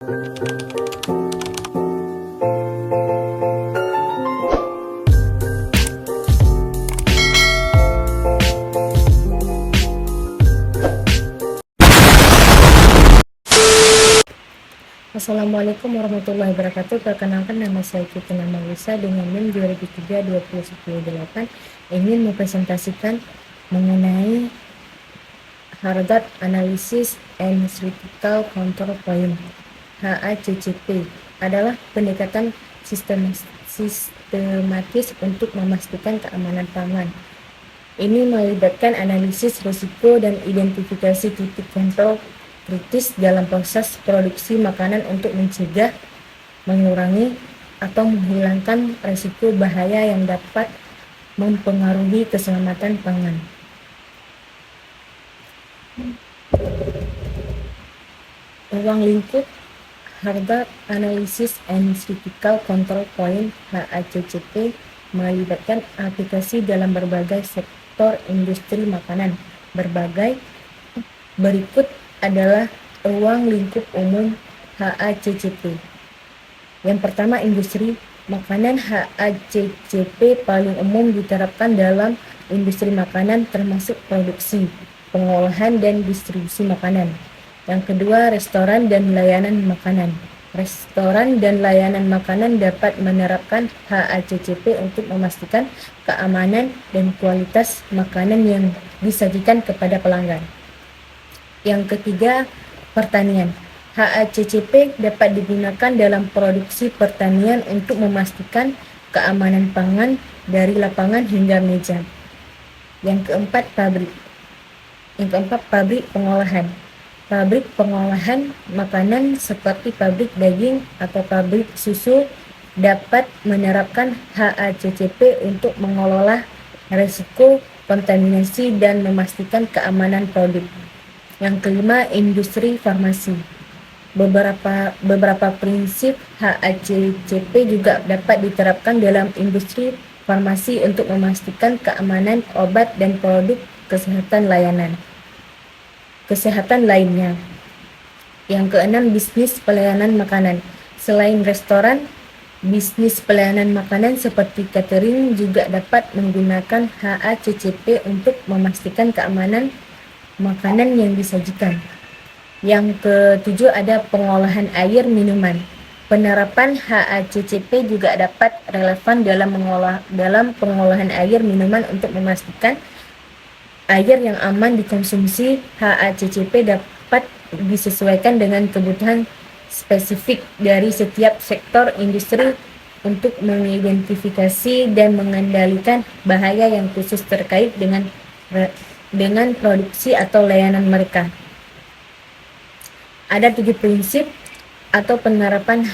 Assalamualaikum warahmatullahi wabarakatuh. Perkenalkan, nama saya Kitty Namalisa dengan NIM 2003-20108, ingin mempresentasikan mengenai Hazard Analysis and Critical Control Point. HACCP adalah pendekatan sistematis untuk memastikan keamanan pangan. Ini melibatkan analisis risiko dan identifikasi titik kontrol kritis dalam proses produksi makanan untuk mencegah, mengurangi, atau menghilangkan risiko bahaya yang dapat mempengaruhi keselamatan pangan. Ruang lingkup Hazard Analysis and Critical Control Point (HACCP) melibatkan aplikasi dalam berbagai sektor industri makanan. Berikut adalah ruang lingkup umum HACCP. Yang pertama, industri makanan. HACCP paling umum diterapkan dalam industri makanan termasuk produksi, pengolahan, dan distribusi makanan. Yang kedua, restoran dan layanan makanan. Restoran dan layanan makanan dapat menerapkan HACCP untuk memastikan keamanan dan kualitas makanan yang disajikan kepada pelanggan. Yang ketiga, pertanian. HACCP dapat digunakan dalam produksi pertanian untuk memastikan keamanan pangan dari lapangan hingga meja. Yang keempat, pabrik. Pabrik pengolahan. Pabrik pengolahan makanan seperti pabrik daging atau pabrik susu dapat menerapkan HACCP untuk mengelola risiko kontaminasi dan memastikan keamanan produk. Yang kelima, industri farmasi. Beberapa prinsip HACCP juga dapat diterapkan dalam industri farmasi untuk memastikan keamanan obat dan produk kesehatan lainnya. Yang keenam, bisnis pelayanan makanan. Selain restoran, bisnis pelayanan makanan seperti catering juga dapat menggunakan HACCP untuk memastikan keamanan makanan yang disajikan. Yang ketujuh, ada pengolahan air minuman. Penerapan HACCP juga dapat relevan dalam pengolahan air minuman untuk memastikan air yang aman dikonsumsi. HACCP dapat disesuaikan dengan kebutuhan spesifik dari setiap sektor industri untuk mengidentifikasi dan mengendalikan bahaya yang khusus terkait dengan produksi atau layanan mereka. Ada 7 prinsip atau penerapan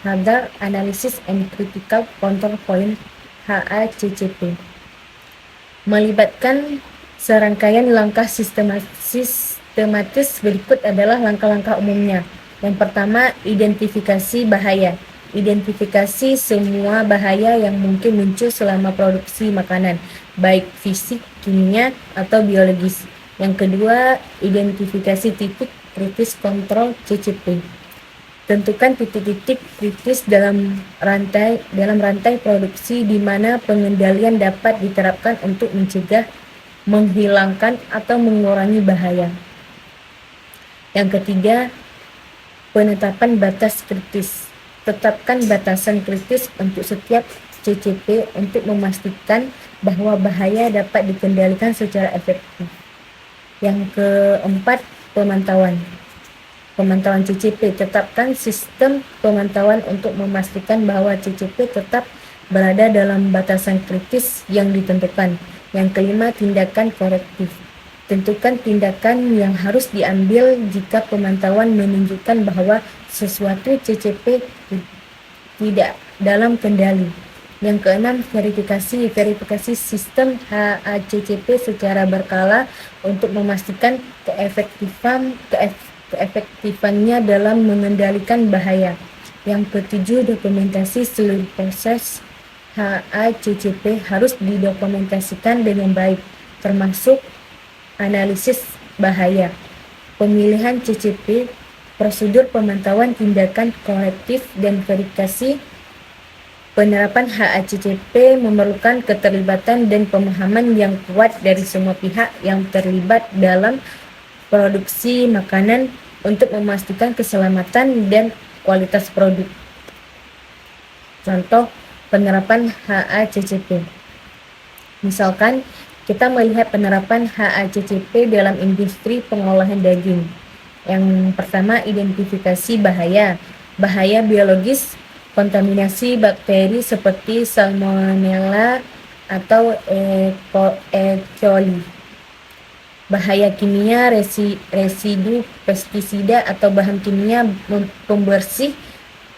Hazard Analysis and Critical Control Point HACCP. Melibatkan serangkaian langkah sistematis. Berikut adalah langkah-langkah umumnya. Yang pertama, identifikasi bahaya. Identifikasi semua bahaya yang mungkin muncul selama produksi makanan, baik fisik, kimia, atau biologis. Yang kedua, identifikasi titik kritis kontrol CCP. Tentukan titik-titik kritis dalam rantai produksi di mana pengendalian dapat diterapkan untuk mencegah, menghilangkan, atau mengurangi bahaya. Yang ketiga, penetapan batas kritis. Tetapkan batasan kritis untuk setiap CCP untuk memastikan bahwa bahaya dapat dikendalikan secara efektif. Yang keempat, pemantauan CCP. Tetapkan sistem pemantauan untuk memastikan bahwa CCP tetap berada dalam batasan kritis yang ditentukan. Yang kelima, tindakan korektif. Tentukan tindakan yang harus diambil jika pemantauan menunjukkan bahwa sesuatu CCP tidak dalam kendali. Yang keenam, verifikasi sistem HACCP secara berkala untuk memastikan keefektifannya dalam mengendalikan bahaya. Yang ketujuh, dokumentasi. Seluruh proses HACCP harus didokumentasikan dengan baik, termasuk analisis bahaya, pemilihan CCP, prosedur pemantauan tindakan korektif dan verifikasi. Penerapan HACCP memerlukan keterlibatan dan pemahaman yang kuat dari semua pihak yang terlibat dalam produksi makanan untuk memastikan keselamatan dan kualitas produk. Contoh penerapan HACCP. Misalkan kita melihat penerapan HACCP dalam industri pengolahan daging. Yang pertama, identifikasi bahaya biologis, kontaminasi bakteri seperti Salmonella atau E. coli. Bahaya kimia, residu pestisida atau bahan kimia pembersih.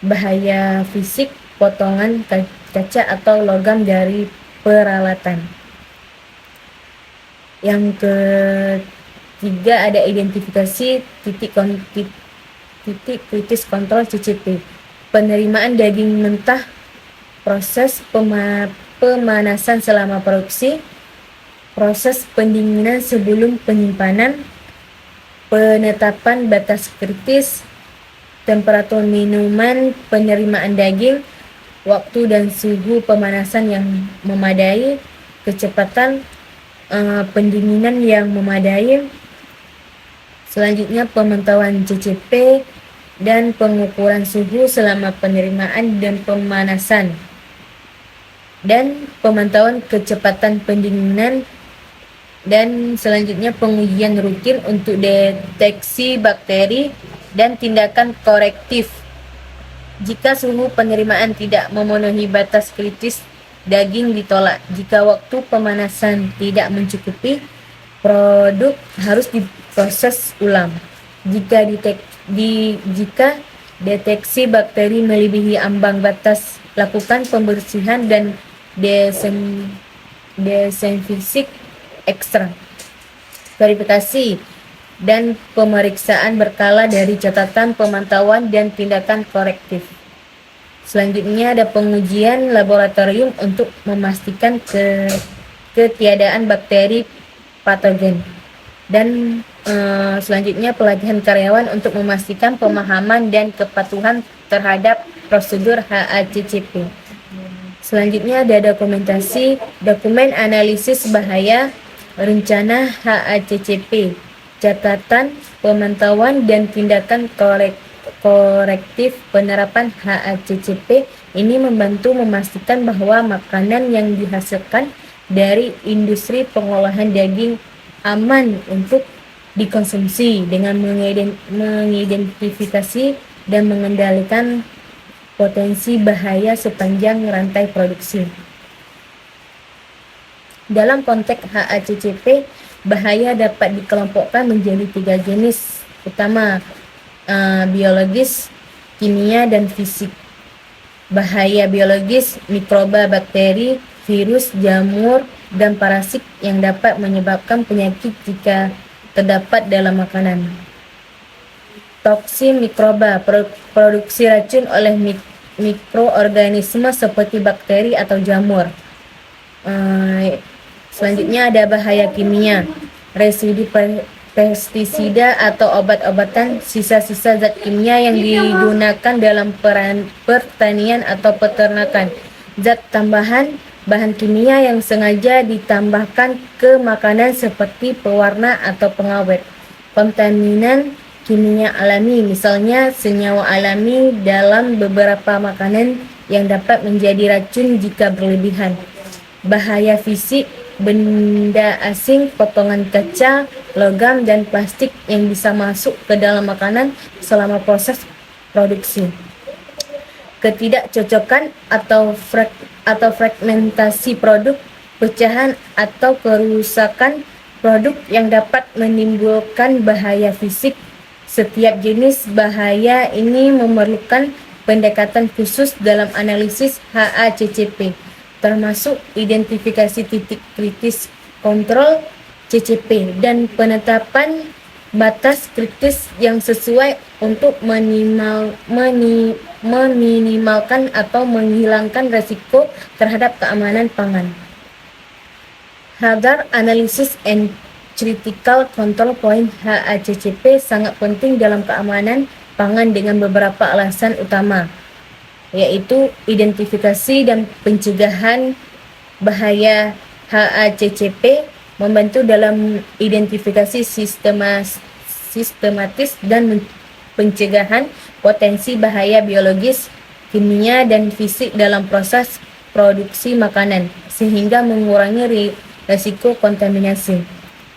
Bahaya fisik, potongan kaca atau logam dari peralatan. Yang ketiga ada identifikasi titik kritis kontrol CCP. Penerimaan daging mentah, proses pemanasan selama produksi, proses pendinginan sebelum penyimpanan, penetapan batas kritis, temperatur minuman penerimaan daging, waktu dan suhu pemanasan yang memadai, kecepatan pendinginan yang memadai. Selanjutnya pemantauan CCP dan pengukuran suhu selama penerimaan dan pemanasan, dan pemantauan kecepatan pendinginan, dan selanjutnya pengujian rutin untuk deteksi bakteri dan tindakan korektif. Jika suhu penerimaan tidak memenuhi batas kritis, daging ditolak. Jika waktu pemanasan tidak mencukupi, produk harus diproses ulang. Jika deteksi bakteri melebihi ambang batas, lakukan pembersihan dan desinfeksi ekstra. Verifikasi dan pemeriksaan berkala dari catatan pemantauan dan tindakan korektif. Selanjutnya ada pengujian laboratorium untuk memastikan ketiadaan bakteri patogen. Dan selanjutnya pelatihan karyawan untuk memastikan pemahaman dan kepatuhan terhadap prosedur HACCP. Selanjutnya ada dokumen analisis bahaya, rencana HACCP, catatan pemantauan dan tindakan korektif. Penerapan HACCP ini membantu memastikan bahwa makanan yang dihasilkan dari industri pengolahan daging aman untuk dikonsumsi dengan mengidentifikasi dan mengendalikan potensi bahaya sepanjang rantai produksi. Dalam konteks HACCP, bahaya dapat dikelompokkan menjadi 3 jenis utama, biologis, kimia, dan fisik. Bahaya biologis, mikroba, bakteri, virus, jamur, dan parasit yang dapat menyebabkan penyakit jika terdapat dalam makanan. Toksin mikroba, produksi racun oleh mikroorganisme seperti bakteri atau jamur. Selanjutnya ada bahaya kimia, residu pestisida atau obat-obatan, sisa-sisa zat kimia yang digunakan dalam pertanian atau peternakan, zat tambahan, bahan kimia yang sengaja ditambahkan ke makanan seperti pewarna atau pengawet, kontaminan kimia alami, misalnya senyawa alami dalam beberapa makanan yang dapat menjadi racun jika berlebihan. Bahaya fisik, benda asing, potongan kaca, logam, dan plastik yang bisa masuk ke dalam makanan selama proses produksi. Ketidakcocokan atau fragmentasi produk, pecahan atau kerusakan produk yang dapat menimbulkan bahaya fisik. Setiap jenis bahaya ini memerlukan pendekatan khusus dalam analisis HACCP, termasuk identifikasi titik kritis kontrol CCP dan penetapan batas kritis yang sesuai untuk meminimalkan atau menghilangkan risiko terhadap keamanan pangan. Hazard Analysis and Critical Control Point HACCP sangat penting dalam keamanan pangan dengan beberapa alasan utama, yaitu identifikasi dan pencegahan bahaya HACCP, membantu dalam identifikasi sistematis dan pencegahan potensi bahaya biologis, kimia, dan fisik dalam proses produksi makanan, sehingga mengurangi risiko kontaminasi.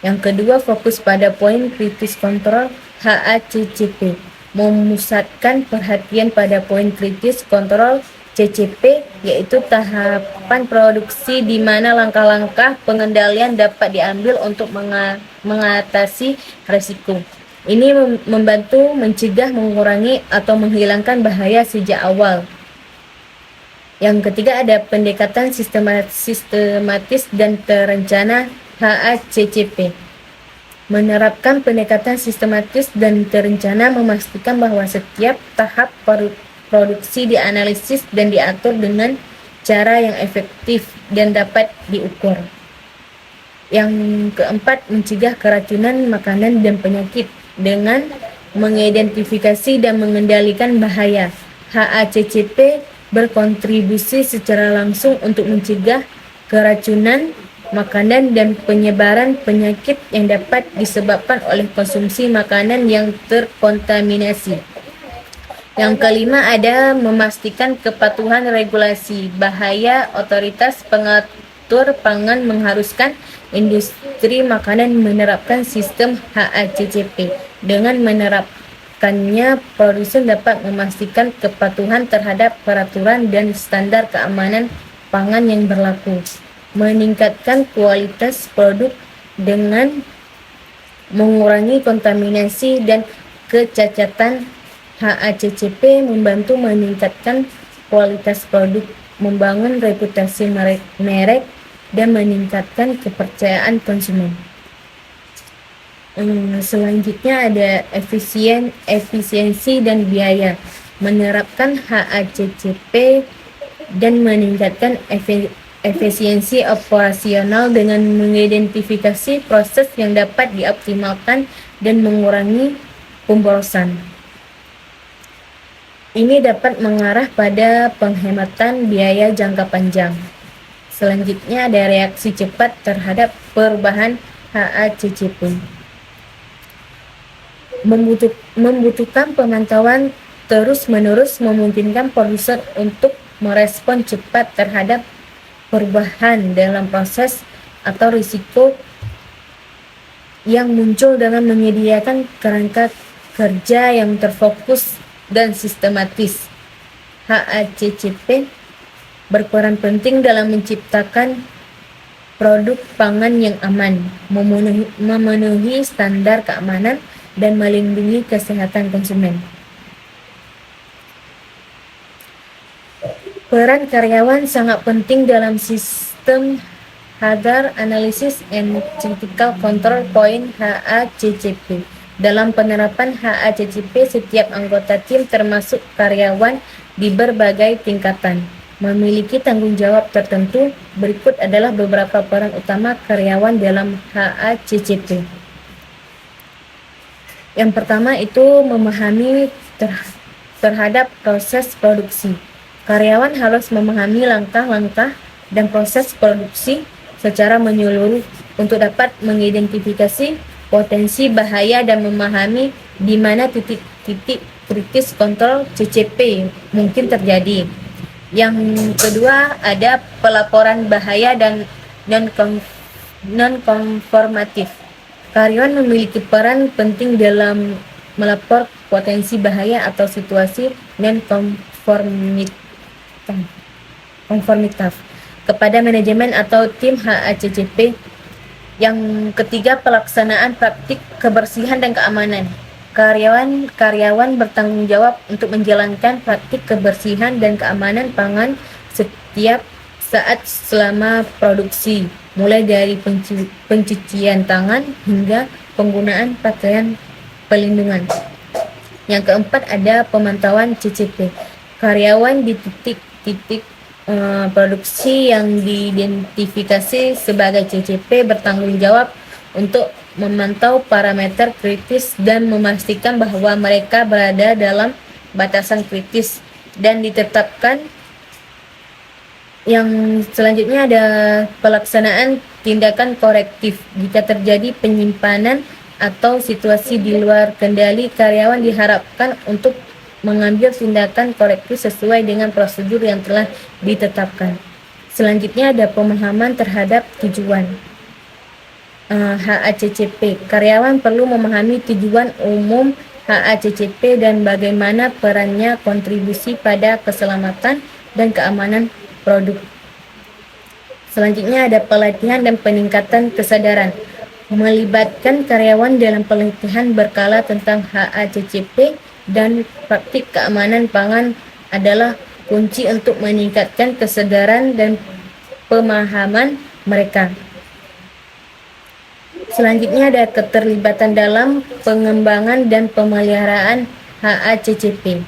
Yang kedua, fokus pada poin kritis kontrol HACCP, memusatkan perhatian pada poin kritis kontrol CCP, yaitu tahapan produksi di mana langkah-langkah pengendalian dapat diambil untuk mengatasi risiko. Ini membantu mencegah, mengurangi, atau menghilangkan bahaya sejak awal. Yang ketiga, ada pendekatan sistematis dan terencana HACCP. Menerapkan pendekatan sistematis dan terencana memastikan bahwa setiap tahap produksi dianalisis dan diatur dengan cara yang efektif dan dapat diukur. Yang keempat, mencegah keracunan makanan dan penyakit dengan mengidentifikasi dan mengendalikan bahaya. HACCP berkontribusi secara langsung untuk mencegah keracunan makanan dan penyebaran penyakit yang dapat disebabkan oleh konsumsi makanan yang terkontaminasi. Yang kelima, ada memastikan kepatuhan regulasi bahaya. Otoritas pengatur pangan mengharuskan industri makanan menerapkan sistem HACCP. Dengan menerapkannya, produsen dapat memastikan kepatuhan terhadap peraturan dan standar keamanan pangan yang berlaku, meningkatkan kualitas produk dengan mengurangi kontaminasi dan kecacatan. HACCP membantu meningkatkan kualitas produk, membangun reputasi merek, dan meningkatkan kepercayaan konsumen. Selanjutnya ada efisiensi dan biaya. Menerapkan HACCP dan meningkatkan efisiensi operasional dengan mengidentifikasi proses yang dapat dioptimalkan dan mengurangi pemborosan. Ini dapat mengarah pada penghematan biaya jangka panjang. Selanjutnya ada reaksi cepat terhadap perubahan HACCP. Membutuhkan pemantauan terus-menerus, memungkinkan produsen untuk merespon cepat terhadap perubahan dalam proses atau risiko yang muncul dengan menyediakan kerangka kerja yang terfokus dan sistematis. HACCP berperan penting dalam menciptakan produk pangan yang aman, memenuhi standar keamanan, dan melindungi kesehatan konsumen. Peran karyawan sangat penting dalam sistem Hazard Analysis and Critical Control Point HACCP. Dalam penerapan HACCP, setiap anggota tim termasuk karyawan di berbagai tingkatan memiliki tanggung jawab tertentu. Berikut adalah beberapa peran utama karyawan dalam HACCP. Yang pertama itu memahami terhadap proses produksi. Karyawan harus memahami langkah-langkah dan proses produksi secara menyeluruh untuk dapat mengidentifikasi potensi bahaya dan memahami di mana titik-titik kritis kontrol CCP mungkin terjadi. Yang kedua ada pelaporan bahaya dan non-konformatif. Karyawan memiliki peran penting dalam melapor potensi bahaya atau situasi non-konformitas kepada manajemen atau tim HACCP. Yang ketiga, pelaksanaan praktik kebersihan dan keamanan. Karyawan bertanggung jawab untuk menjalankan praktik kebersihan dan keamanan pangan setiap saat selama produksi, mulai dari pencucian tangan hingga penggunaan pakaian pelindungan. Yang keempat ada pemantauan CCP. Karyawan di titik-titik produksi yang diidentifikasi sebagai CCP bertanggung jawab untuk memantau parameter kritis dan memastikan bahwa mereka berada dalam batasan kritis dan ditetapkan. Yang selanjutnya ada pelaksanaan tindakan korektif. Jika terjadi penyimpanan atau situasi di luar kendali, karyawan diharapkan untuk mengambil tindakan korektif sesuai dengan prosedur yang telah ditetapkan. Selanjutnya ada pemahaman terhadap tujuan. HACCP. Karyawan perlu memahami tujuan umum HACCP dan bagaimana perannya kontribusi pada keselamatan dan keamanan produk. Selanjutnya ada pelatihan dan peningkatan kesadaran. Melibatkan karyawan dalam pelatihan berkala tentang HACCP dan praktik keamanan pangan adalah kunci untuk meningkatkan kesadaran dan pemahaman mereka. Selanjutnya ada keterlibatan dalam pengembangan dan pemeliharaan HACCP.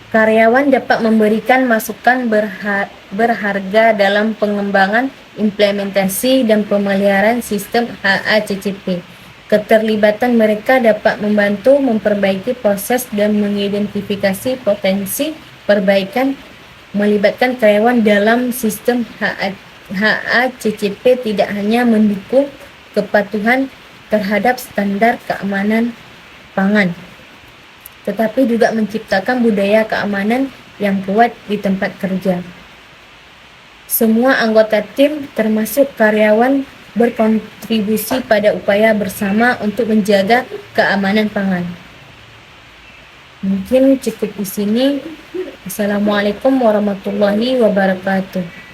Karyawan dapat memberikan masukan berharga dalam pengembangan, implementasi, dan pemeliharaan sistem HACCP. Keterlibatan mereka dapat membantu memperbaiki proses dan mengidentifikasi potensi perbaikan. Melibatkan karyawan dalam sistem HACCP tidak hanya mendukung kepatuhan terhadap standar keamanan pangan, tetapi juga menciptakan budaya keamanan yang kuat di tempat kerja. Semua anggota tim, termasuk karyawan, berkontribusi pada upaya bersama untuk menjaga keamanan pangan. Mungkin cukup di sini. Assalamualaikum warahmatullahi wabarakatuh.